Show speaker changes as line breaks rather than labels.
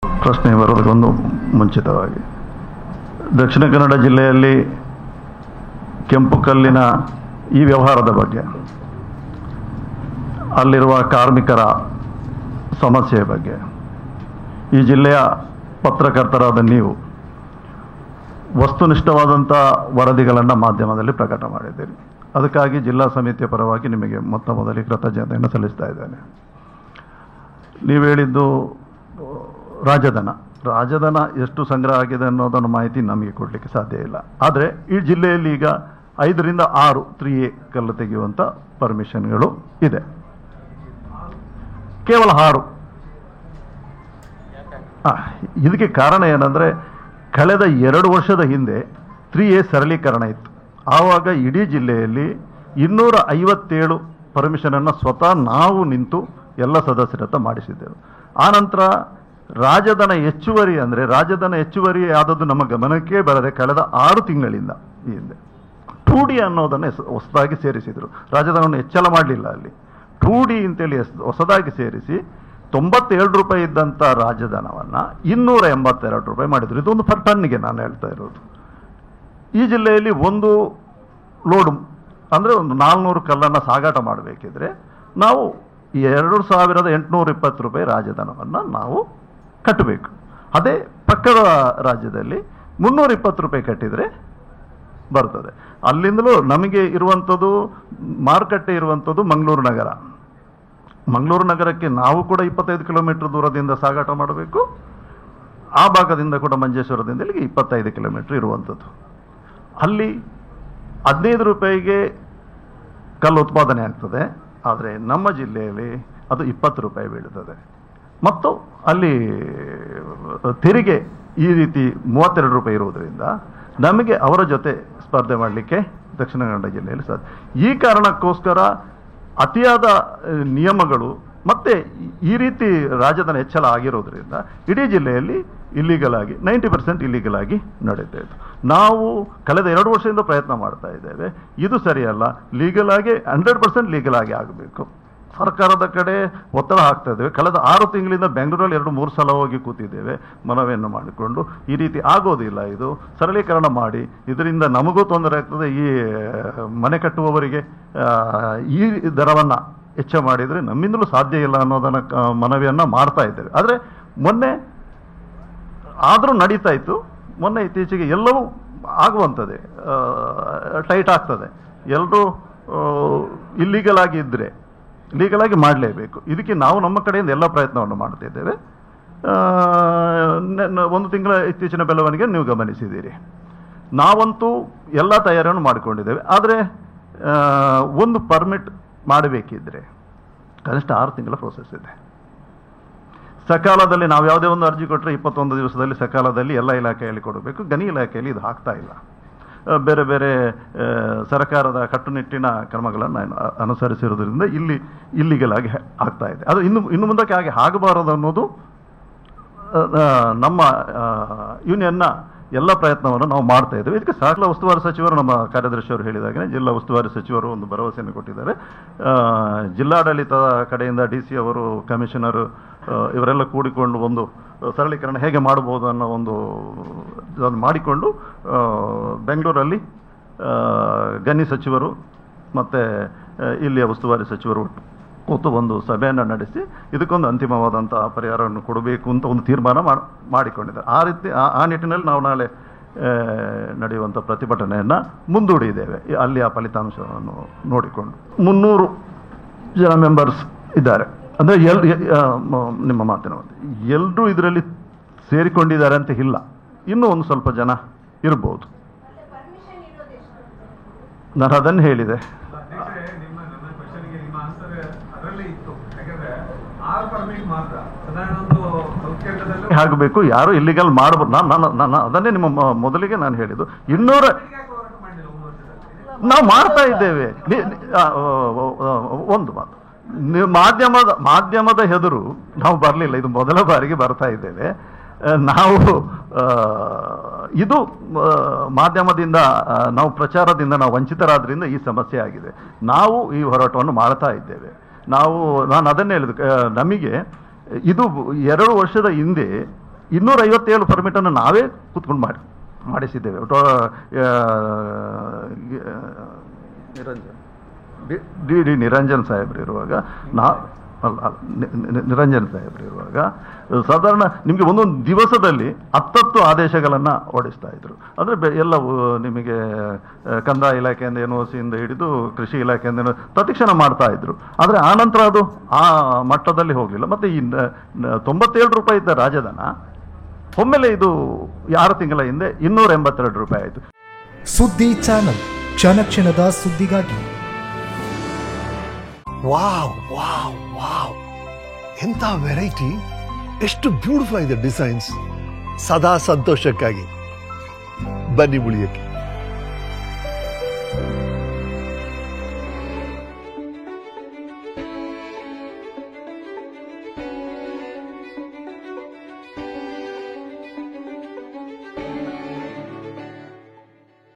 ಪ್ರಶ್ನೆ ಬರೋದಕ್ಕೊಂದು ಮುಂಚಿತವಾಗಿ ದಕ್ಷಿಣ ಕನ್ನಡ ಜಿಲ್ಲೆಯಲ್ಲಿ ಕೆಂಪು ಕಲ್ಲಿನ ಈ ವ್ಯವಹಾರದ ಬಗ್ಗೆ, ಅಲ್ಲಿರುವ ಕಾರ್ಮಿಕರ ಸಮಸ್ಯೆಯ ಬಗ್ಗೆ ಈ ಜಿಲ್ಲೆಯ ಪತ್ರಕರ್ತರಾದ ನೀವು ವಸ್ತುನಿಷ್ಠವಾದಂಥ ವರದಿಗಳನ್ನು ಮಾಧ್ಯಮದಲ್ಲಿ ಪ್ರಕಟ ಮಾಡಿದ್ದೀರಿ. ಅದಕ್ಕಾಗಿ ಜಿಲ್ಲಾ ಸಮಿತಿಯ ಪರವಾಗಿ ನಿಮಗೆ ಮೊತ್ತ ಮೊದಲಿಗೆ ಕೃತಜ್ಞತೆಯನ್ನು ಸಲ್ಲಿಸ್ತಾ ಇದ್ದೇನೆ. ನೀವು ಹೇಳಿದ್ದು ರಾಜಧನ ಎಷ್ಟು ಸಂಗ್ರಹ ಆಗಿದೆ ಅನ್ನೋದನ್ನು ಮಾಹಿತಿ ನಮಗೆ ಕೊಡಲಿಕ್ಕೆ ಸಾಧ್ಯ ಇಲ್ಲ. ಆದರೆ ಈ ಜಿಲ್ಲೆಯಲ್ಲಿ ಈಗ 5ರಿಂದ 6 3A ಕಲ್ಲು ತೆಗೆಯುವಂಥ ಪರ್ಮಿಷನ್ಗಳು ಇದೆ. ಕೇವಲ 6. ಇದಕ್ಕೆ ಕಾರಣ ಏನಂದರೆ, ಕಳೆದ 2 ವರ್ಷದ ಹಿಂದೆ 3A ಸರಳೀಕರಣ ಇತ್ತು. ಆವಾಗ ಇಡೀ ಜಿಲ್ಲೆಯಲ್ಲಿ 257 ಪರ್ಮಿಷನನ್ನು ಸ್ವತಃ ನಾವು ನಿಂತು ಎಲ್ಲ ಸದಸ್ಯರ ಹತ್ರ ಮಾಡಿಸಿದ್ದೆವು. ಆನಂತರ ರಾಜಧನ ಹೆಚ್ಚುವರಿ ಆದದ್ದು ನಮ್ಮ ಗಮನಕ್ಕೆ ಬರದೆ ಕಳೆದ 6 ತಿಂಗಳಿಂದ ಈ ಹಿಂದೆ 2D ಅನ್ನೋದನ್ನು ಹೊಸದಾಗಿ ಸೇರಿಸಿದರು. ರಾಜಧನವನ್ನು ಹೆಚ್ಚಳ ಮಾಡಲಿಲ್ಲ. ಅಲ್ಲಿ 2D ಅಂತೇಳಿ ಹೊಸದಾಗಿ ಸೇರಿಸಿ 97 ರೂಪಾಯಿ ಇದ್ದಂಥ ರಾಜಧನವನ್ನು 282 ರೂಪಾಯಿ ಮಾಡಿದರು. ಇದೊಂದು ಪರ್ ಟನ್ನಿಗೆ ನಾನು ಹೇಳ್ತಾ ಇರೋದು. ಈ ಜಿಲ್ಲೆಯಲ್ಲಿ ಒಂದು ಲೋಡ್ ಅಂದರೆ ಒಂದು 400 ಕಲ್ಲನ್ನು ಸಾಗಾಟ ಮಾಡಬೇಕಿದ್ರೆ ನಾವು 2820 ರೂಪಾಯಿ ರಾಜಧನವನ್ನು ನಾವು ಕಟ್ಟಬೇಕು. ಅದೇ ಪಕ್ಕದ ರಾಜ್ಯದಲ್ಲಿ 320 ರೂಪಾಯಿ ಕಟ್ಟಿದರೆ ಬರ್ತದೆ. ಅಲ್ಲಿಂದಲೂ ನಮಗೆ ಇರುವಂಥದ್ದು ಮಾರುಕಟ್ಟೆ ಇರುವಂಥದ್ದು ಮಂಗಳೂರು ನಗರಕ್ಕೆ ನಾವು ಕೂಡ 25 ಕಿಲೋಮೀಟರ್ ದೂರದಿಂದ ಸಾಗಾಟ ಮಾಡಬೇಕು. ಆ ಭಾಗದಿಂದ ಕೂಡ ಮಂಜೇಶ್ವರದಿಂದ ಇಲ್ಲಿಗೆ 25 ಕಿಲೋಮೀಟರ್ ಇರುವಂಥದ್ದು. ಅಲ್ಲಿ 15 ರೂಪಾಯಿಗೆ ಕಲ್ಲು ಉತ್ಪಾದನೆ ಆಗ್ತದೆ. ಆದರೆ ನಮ್ಮ ಜಿಲ್ಲೆಯಲ್ಲಿ ಅದು 20 ರೂಪಾಯಿ ಬೀಳುತ್ತದೆ. ಮತ್ತು ಅಲ್ಲಿ ತೆರಿಗೆ ಈ ರೀತಿ 32 ರೂಪಾಯಿ ಇರುವುದರಿಂದ ನಮಗೆ ಅವರ ಜೊತೆ ಸ್ಪರ್ಧೆ ಮಾಡಲಿಕ್ಕೆ ದಕ್ಷಿಣ ಕನ್ನಡ ಜಿಲ್ಲೆಯಲ್ಲಿ ಸಾಧ್ಯ. ಈ ಕಾರಣಕ್ಕೋಸ್ಕರ ಅತಿಯಾದ ನಿಯಮಗಳು ಮತ್ತು ಈ ರೀತಿ ರಾಜಧನ ಹೆಚ್ಚಳ ಆಗಿರೋದ್ರಿಂದ ಇಡೀ ಜಿಲ್ಲೆಯಲ್ಲಿ ಇಲ್ಲಿಗಲ್ ಆಗಿ 90% ಇಲ್ಲಿಗಲ್ ಆಗಿ ನಡೀತಾ ಇತ್ತು. ನಾವು ಕಳೆದ 2 ವರ್ಷದಿಂದ ಪ್ರಯತ್ನ ಮಾಡ್ತಾ ಇದ್ದೇವೆ. ಇದು ಸರಿಯಲ್ಲ, ಲೀಗಲ್ ಆಗಿ 100% ಲೀಗಲ್ ಆಗಿ ಆಗಬೇಕು. ಸರ್ಕಾರದ ಕಡೆ ಒತ್ತಡ ಹಾಕ್ತಾ ಇದ್ದೇವೆ. ಕಳೆದ 6 ತಿಂಗಳಿಂದ ಬೆಂಗಳೂರಲ್ಲಿ 2-3 ಸಲ ಹೋಗಿ ಕೂತಿದ್ದೇವೆ, ಮನವಿಯನ್ನು ಮಾಡಿಕೊಂಡು ಈ ರೀತಿ ಆಗೋದಿಲ್ಲ, ಇದು ಸರಳೀಕರಣ ಮಾಡಿ, ಇದರಿಂದ ನಮಗೂ ತೊಂದರೆ ಆಗ್ತದೆ, ಈ ಮನೆ ಕಟ್ಟುವವರಿಗೆ ಈ ದರವನ್ನು ಹೆಚ್ಚು ಮಾಡಿದರೆ ನಮ್ಮಿಂದಲೂ ಸಾಧ್ಯ ಇಲ್ಲ ಅನ್ನೋದನ್ನು ಮನವಿಯನ್ನು ಮಾಡ್ತಾ ಇದ್ದೇವೆ. ಆದರೆ ಮೊನ್ನೆ ಆದರೂ ನಡೀತಾ ಇತ್ತು. ಮೊನ್ನೆ ಇತ್ತೀಚೆಗೆ ಎಲ್ಲವೂ ಆಗುವಂಥದ್ದೇ, ಟೈಟ್ ಆಗ್ತದೆ. ಎಲ್ಲರೂ ಇಲ್ಲೀಗಲ್ ಆಗಿ ಇದ್ದರೆ ಲೀಗಲಾಗಿ ಮಾಡಲೇಬೇಕು. ಇದಕ್ಕೆ ನಾವು ನಮ್ಮ ಕಡೆಯಿಂದ ಎಲ್ಲ ಪ್ರಯತ್ನವನ್ನು ಮಾಡ್ತಿದ್ದೇವೆ. ಒಂದು ತಿಂಗಳ ಇತ್ತೀಚಿನ ಬೆಳವಣಿಗೆ ನೀವು ಗಮನಿಸಿದ್ದೀರಿ. ನಾವಂತೂ ಎಲ್ಲ ತಯಾರಿಯನ್ನು ಮಾಡಿಕೊಂಡಿದ್ದೇವೆ. ಆದರೆ ಒಂದು ಪರ್ಮಿಟ್ ಮಾಡಬೇಕಿದ್ರೆ ಕನಿಷ್ಠ 6 ತಿಂಗಳ ಪ್ರೋಸೆಸ್ ಇದೆ. ಸಕಾಲದಲ್ಲಿ ನಾವು ಯಾವುದೇ ಒಂದು ಅರ್ಜಿ ಕೊಟ್ಟರೆ 21 ದಿವಸದಲ್ಲಿ ಸಕಾಲದಲ್ಲಿ ಎಲ್ಲ ಇಲಾಖೆಯಲ್ಲಿ ಕೊಡಬೇಕು. ಗಣಿ ಇಲಾಖೆಯಲ್ಲಿ ಇದು ಆಗ್ತಾ ಇಲ್ಲ. ಬೇರೆ ಬೇರೆ ಸರ್ಕಾರದ ಕಟ್ಟುನಿಟ್ಟಿನ ಕ್ರಮಗಳನ್ನು ಅನುಸರಿಸಿರೋದ್ರಿಂದ ಇಲ್ಲಿಗಲ್ ಆಗಿ ಆಗ್ತಾ ಇದೆ. ಅದು ಇನ್ನು ಮುಂದಕ್ಕೆ ಹಾಗೆ ಆಗಬಾರದು ಅನ್ನೋದು ನಮ್ಮ ಯೂನಿಯನ್ನ ಎಲ್ಲ ಪ್ರಯತ್ನವನ್ನು ನಾವು ಮಾಡ್ತಾ ಇದ್ದೇವೆ. ಇದಕ್ಕೆ ಜಿಲ್ಲಾ ಉಸ್ತುವಾರಿ ಸಚಿವರು, ನಮ್ಮ ಕಾರ್ಯದರ್ಶಿಯವರು ಹೇಳಿದಾಗೆ ಜಿಲ್ಲಾ ಉಸ್ತುವಾರಿ ಸಚಿವರು ಒಂದು ಭರವಸೆಯನ್ನು ಕೊಟ್ಟಿದ್ದಾರೆ. ಜಿಲ್ಲಾಡಳಿತದ ಕಡೆಯಿಂದ DC ಅವರು, ಕಮಿಷನರು ಇವರೆಲ್ಲ ಕೂಡಿಕೊಂಡು ಒಂದು ಸರಳೀಕರಣ ಹೇಗೆ ಮಾಡಬಹುದು ಅನ್ನೋ ಒಂದು ಮಾಡಿಕೊಂಡು ಬೆಂಗಳೂರಲ್ಲಿ ಗಣಿ ಸಚಿವರು ಮತ್ತು ಇಲ್ಲಿಯ ಉಸ್ತುವಾರಿ ಸಚಿವರು ಕೂತು ಒಂದು ಸಭೆಯನ್ನು ನಡೆಸಿ ಇದಕ್ಕೊಂದು ಅಂತಿಮವಾದಂಥ ಪರಿಹಾರವನ್ನು ಕೊಡಬೇಕು ಅಂತ ಒಂದು ತೀರ್ಮಾನ ಮಾಡಿಕೊಂಡಿದ್ದಾರೆ. ಆ ನಿಟ್ಟಿನಲ್ಲಿ ನಾವು ನಾಳೆ ನಡೆಯುವಂಥ ಪ್ರತಿಭಟನೆಯನ್ನು ಮುಂದೂಡಿದ್ದೇವೆ. ಅಲ್ಲಿ ಆ ಫಲಿತಾಂಶವನ್ನು ನೋಡಿಕೊಂಡು 300 ಜನ ಮೆಂಬರ್ಸ್ ಇದ್ದಾರೆ. ಅಂದರೆ ನಿಮ್ಮ ಮಾತಿನ ಎಲ್ಲರೂ ಇದರಲ್ಲಿ ಸೇರಿಕೊಂಡಿದ್ದಾರೆ ಅಂತ ಇಲ್ಲ, ಇನ್ನೂ ಒಂದು ಸ್ವಲ್ಪ ಜನ ಇರ್ಬೋದು. ನಾನು ಅದನ್ನು ಹೇಳಿದೆ. ಆಗಬೇಕು, ಯಾರು ಇಲ್ಲಿಗಲ್ ಮಾಡಬಹುದು. ನಾನು ಅದನ್ನೇ ನಿಮ್ಮ ಮೊದಲಿಗೆ ನಾನು ಹೇಳಿದ್ದು. 200 ನಾವು ಮಾಡ್ತಾ ಇದ್ದೇವೆ. ಒಂದು ಮಾತು, ಮಾಧ್ಯಮದ ಹೆದರು ನಾವು ಬರಲಿಲ್ಲ. ಇದು ಮೊದಲ ಬಾರಿಗೆ ಬರ್ತಾ ಇದ್ದೇವೆ ನಾವು. ಇದು ಮಾಧ್ಯಮದಿಂದ ನಾವು ಪ್ರಚಾರದಿಂದ ನಾವು ವಂಚಿತರಾದ್ರಿಂದ ಈ ಸಮಸ್ಯೆ ಆಗಿದೆ. ನಾವು ಈ ಹೋರಾಟವನ್ನು ಮಾಡ್ತಾ ಇದ್ದೇವೆ. ನಾನು ಅದನ್ನೇ ಹೇಳಿದ್ದು, ನಮಗೆ ಇದು 2 ವರ್ಷದ ಹಿಂದೆ 257 ಪರ್ಮಿಟನ್ನು ನಾವೇ ಕೂತ್ಕೊಂಡು ಮಾಡಿಸಿದ್ದೇವೆ. ನಿರಂಜನ್ ಸಾಹೇಬ್ರು ಇರುವಾಗ ನಿರಂಜನ್ ಸಾಹೇಬ್ರು ಇರುವಾಗ ಸಾಧಾರಣ ನಿಮಗೆ ಒಂದೊಂದು ದಿವಸದಲ್ಲಿ 10 ಆದೇಶಗಳನ್ನು ಹೊರಡಿಸ್ತಾ ಇದ್ರು. ಅಂದರೆ ಎಲ್ಲವೂ ನಿಮಗೆ ಕಂದಾಯ ಇಲಾಖೆಯಿಂದ NOC ಇಂದ ಹಿಡಿದು ಕೃಷಿ ಇಲಾಖೆಯಿಂದ ತತ್ಕ್ಷಣ ಮಾಡ್ತಾ ಇದ್ರು. ಆದರೆ ಆನಂತರ ಅದು ಆ ಮಟ್ಟದಲ್ಲಿ ಹೋಗಲಿಲ್ಲ. ಮತ್ತು ಈ 97 ರೂಪಾಯಿ ಇದ್ದ ರಾಜಧನ ಒಮ್ಮೆಲೆ ಇದು 6 ತಿಂಗಳ ಹಿಂದೆ 282 ರೂಪಾಯಿ ಆಯಿತು.
ಸುದ್ದಿ ಚಾನಲ್, ಕ್ಷಣ ಕ್ಷಣದ ಸುದ್ದಿಗಾಗಿ.
ವಾವ್ ವಾವ್ ವಾವ್, ಎಂತ ವೆರೈಟಿ, ಎಷ್ಟು ಬ್ಯೂಟಿಫುಲ್ ಆಗಿದೆ ಡಿಸೈನ್ಸ್. ಸದಾ ಸಂತೋಷಕ್ಕಾಗಿ ಬನ್ನಿ ಉಳಿಯಕ್ಕೆ.